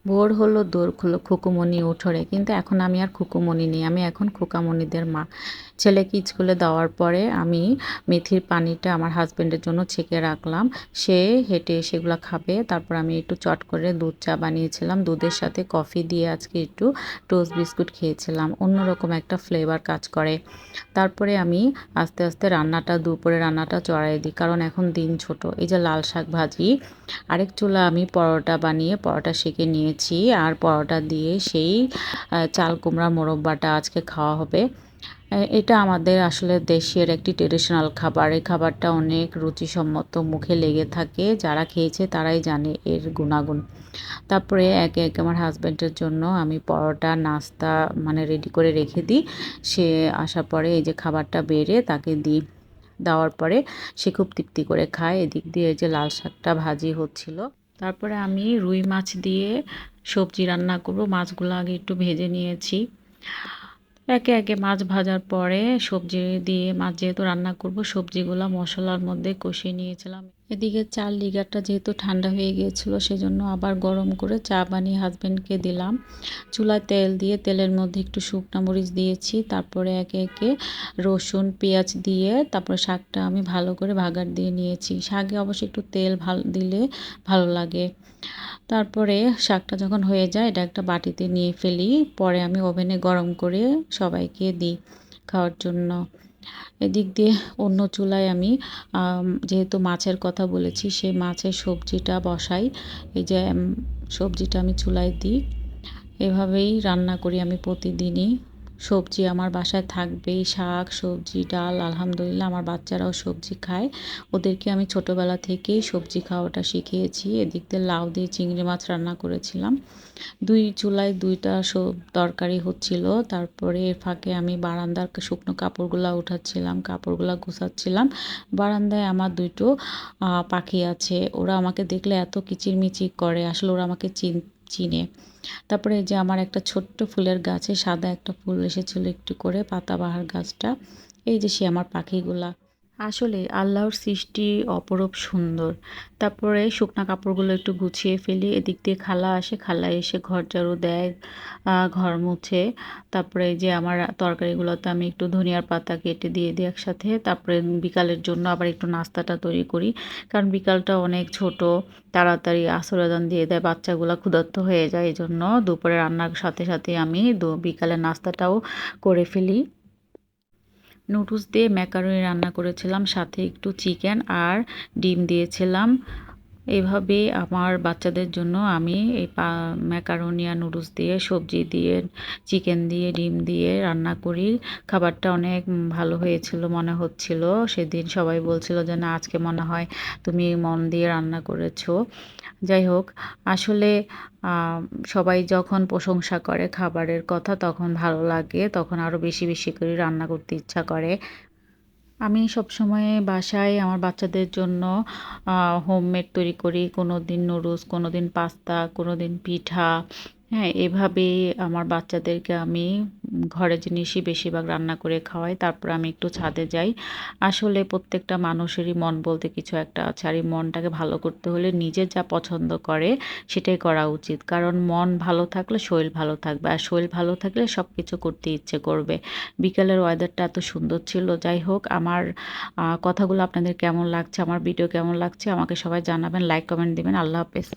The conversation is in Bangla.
ভোর হলো দোর হলো খুকুমনি উঠোরে, কিন্তু এখন আমি আর খুকুমনি নেই, আমি এখন খোকামনিদের মা। ছেলেকে স্কুলে দেওয়ার পরে আমি মেথির পানিটা আমার হাজব্যান্ডের জন্য ছেঁকে রাখলাম। সে হেঁটে সেগুলো খাবে। তারপর আমি একটু চট করে দুধ চা বানিয়েছিলাম, দুধের সাথে কফি দিয়ে আজকে একটু টোস্ট বিস্কুট খেয়েছিলাম, অন্যরকম একটা ফ্লেভার কাজ করে। তারপরে আমি আস্তে আস্তে দুপুরে রান্নাটা চড়াই দিই, কারণ এখন দিন ছোট। এই যে লাল শাক ভাজি, আরেক চুলা আমি পরোটা বানিয়ে পরোটা সেঁকে নিয়েছি, আর পরোটা দিয়ে সেই চাল কুমড়া মোরব্বাটা আজকে খাওয়া হবে। এটা আমাদের আসলে দেশের একটি ট্রেডিশনাল খাবার। এই খাবারটা অনেক রুচিসম্মত, মুখে লেগে থাকে, যারা খেয়েছে তারাই জানে এর গুণাগুণ। তারপরে একে একে আমার হাজব্যান্ডের জন্য আমি পরোটা নাস্তা মানে রেডি করে রেখে দিই। সে আসার পরে এই যে খাবারটা বেড়ে তাকে দিই, দেওয়ার পরে সে খুব তৃপ্তি করে খায়। এদিক দিয়ে এই যে লাল শাকটা ভাজি হচ্ছিল। তারপরে আমি রুই মাছ দিয়ে সবজি রান্না করব। মাছগুলো আগে একটু ভেজে নিয়েছি। একে একে মাছ ভাজার পরে সবজি দিয়ে, মাছ যেহেতু রান্না করব সবজিগুলো মশলার মধ্যে কষিয়ে নিয়েছিলাম। এদিকে চাল লিগারটা যেহেতু ঠান্ডা হয়ে গিয়েছিল, সেজন্য আবার গরম করে চা বানিয়ে হাজব্যান্ডকে দিলাম। চুলায় তেল দিয়ে তেলের মধ্যে একটু শুকনো মরিচ দিয়েছি, তারপরে একে একে রসুন পেঁয়াজ দিয়ে তারপরে শাকটা আমি ভালো করে ভাগার দিয়ে নিয়েছি। শাকে অবশ্যই একটু তেল ভালো দিলে ভালো লাগে। তারপরে শাকটা যখন হয়ে যায় এটা একটা বাটিতে নিয়ে ফেলি, পরে আমি ওভেনে গরম করে সবাইকে দিই খাওয়ার জন্য। এদিক দিয়ে অন্য চুলায় আমি যেহেতু মাছের কথা বলেছি, সেই মাছের সবজিটা বসাই। এই যে সবজিটা আমি চুলায় দিই, এভাবেই রান্না করি আমি প্রতিদিনই। সবজি আমার বাসায় থাকবেই, শাক সবজি ডাল, আলহামদুলিল্লাহ আমার বাচ্চারাও সবজি খায়। ওদেরকে আমি ছোটোবেলা থেকেই সবজি খাওয়াটা শিখিয়েছি। এদিক দিয়ে লাউ দিয়ে চিংড়ি মাছ রান্না করেছিলাম। দুই চুলায় দুইটা তরকারি হচ্ছিল। তারপরে এর ফাঁকে আমি বারান্দার শুকনো কাপড়গুলা উঠাচ্ছিলাম, কাপড়গুলা গুছাচ্ছিলাম। বারান্দায় আমার দুটো পাখি আছে, ওরা আমাকে দেখলে এত কিচিরমিচির করে, আসলে ওরা আমাকে চিনে। তারপরে এই যে আমার একটা ছোট্ট ফুলের গাছে সাদা একটা ফুল এসেছিল একটু করে, পাতাবাহার গাছটা। এই যে সে আমার পাখিগুলা। আসলে আল্লাহর সৃষ্টি অপরূপ সুন্দর। তারপরে শুকনা কাপড়গুলো একটু গুছিয়ে ফেলি। এদিক দিয়ে খালা আসে, খালা এসে ঘর ঝাড়ু দেয়, ঘর মুছে। তারপরে এই যে আমার তরকারিগুলোতে আমি একটু ধনিয়ার পাতা কেটে দিয়ে দিই একসাথে। তারপরে বিকালের জন্য আবার একটু নাস্তাটা তৈরি করি, কারণ বিকালটা অনেক ছোট, তাড়াতাড়ি আসর আজান দিয়ে দেয়, বাচ্চাগুলো ক্ষুধার্ত হয়ে যায়। এই জন্য দুপুরে রান্নার সাথে সাথে আমি বিকালের নাস্তাটাও করে ফেলি। নুডলস দিয়ে ম্যাকারনি রান্না করেছিলাম, সাথে একটু চিকেন আর ডিম দিয়েছিলাম। এভাবে আমার বাচ্চাদের জন্য আমি এই ম্যাকারনি আর নুডলস দিয়ে সবজি দিয়ে চিকেন দিয়ে ডিম দিয়ে রান্না করি। খাবারটা অনেক ভালো হয়েছিল মনে হচ্ছিল। সেদিন সবাই বলছিল যে না আজকে মনে হয় তুমি মন দিয়ে রান্না করেছো। যাই হোক, আসলে সবাই যখন প্রশংসা করে খাবারের কথা তখন ভালো লাগে, তখন আরও বেশি বেশি করে রান্না করতে ইচ্ছা করে। আমি সবসময় বাসায় আমার বাচ্চাদের জন্য হোমমেড তৈরি করি, কোনো দিন নুডলস, কোনো দিন পাস্তা, কোনো দিন পিঠা। হ্যাঁ, এভাবেই আমার বাচ্চাদেরকে আমি ঘরের জিনিসই বেশিরভাগ রান্না করে খাওয়াই। তারপর আমি একটু ছাদে যাই। আসলে প্রত্যেকটা মানুষেরই মন বলতে কিছু একটা আছে, আর এই মনটাকে ভালো করতে হলে নিজে যা পছন্দ করে সেটাই করা উচিত, কারণ মন ভালো থাকলে শরীর ভালো থাকবে, আর শরীর ভালো থাকলে সব কিছু করতে ইচ্ছে করবে। বিকালের ওয়েদারটা এত সুন্দর ছিল। যাই হোক, আমার কথাগুলো আপনাদের কেমন লাগছে, আমার ভিডিও কেমন লাগছে আমাকে সবাই জানাবেন, লাইক কমেন্ট দিবেন। আল্লাহ হাফেজ।